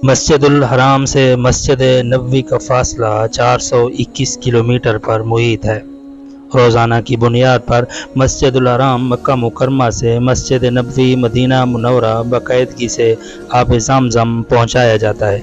مسجد الحرام سے مسجد نبوی کا فاصلہ 421 کلومیٹر پر محیط ہے۔ روزانہ کی بنیاد پر مسجد الحرام مکہ مکرمہ سے مسجد نبوی مدینہ منورہ باقاعدگی سے آب زمزم پہنچایا جاتا ہے۔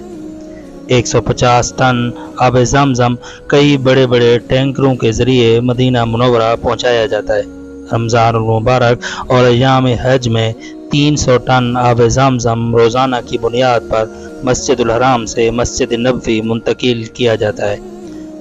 150 ٹن آب زمزم کئی بڑے بڑے ٹینکروں کے ذریعے مدینہ منورہ پہنچایا جاتا ہے۔ رمضان المبارک اور ایام حج میں 300 ٹن آب زمزم روزانہ کی بنیاد پر مسجد الحرام سے مسجد نبوی منتقل کیا جاتا ہے۔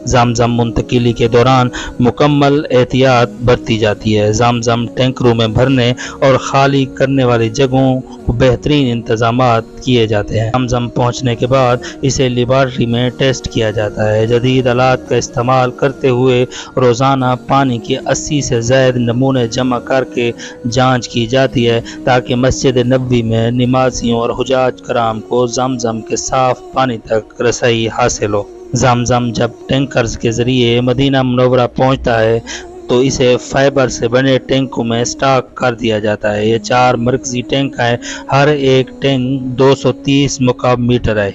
زمزم منتقلی کے دوران مکمل احتیاط برتی جاتی ہے۔ زمزم ٹینکروں میں بھرنے اور خالی کرنے والی جگہوں کو بہترین انتظامات کیے جاتے ہیں۔ زمزم پہنچنے کے بعد اسے لیبارٹری میں ٹیسٹ کیا جاتا ہے۔ جدید آلات کا استعمال کرتے ہوئے روزانہ پانی کے 80 سے زائد نمونے جمع کر کے جانچ کی جاتی ہے تاکہ مسجد نبوی میں نمازیوں اور حجاج کرام کو زمزم کے صاف پانی تک رسائی حاصل ہو۔ زمزم جب ٹینکرز کے ذریعے مدینہ منورہ پہنچتا ہے تو اسے فائبر سے بنے ٹینکوں میں سٹاک کر دیا جاتا ہے۔ یہ 4 مرکزی ٹینک ہیں، ہر ایک ٹینک 230 مکعب میٹر ہے۔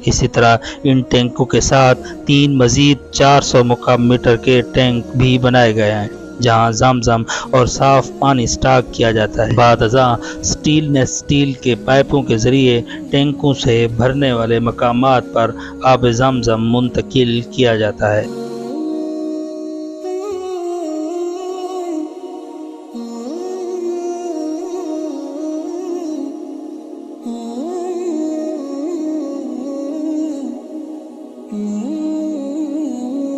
اسی طرح ان ٹینکوں کے ساتھ 3 مزید 400 مکعب میٹر کے ٹینک بھی بنائے گئے ہیں جہاں زمزم اور صاف پانی سٹاک کیا جاتا ہے۔ بعد ازاں سٹیل کے پائپوں کے ذریعے ٹینکوں سے بھرنے والے مقامات پر آب زمزم منتقل کیا جاتا ہے۔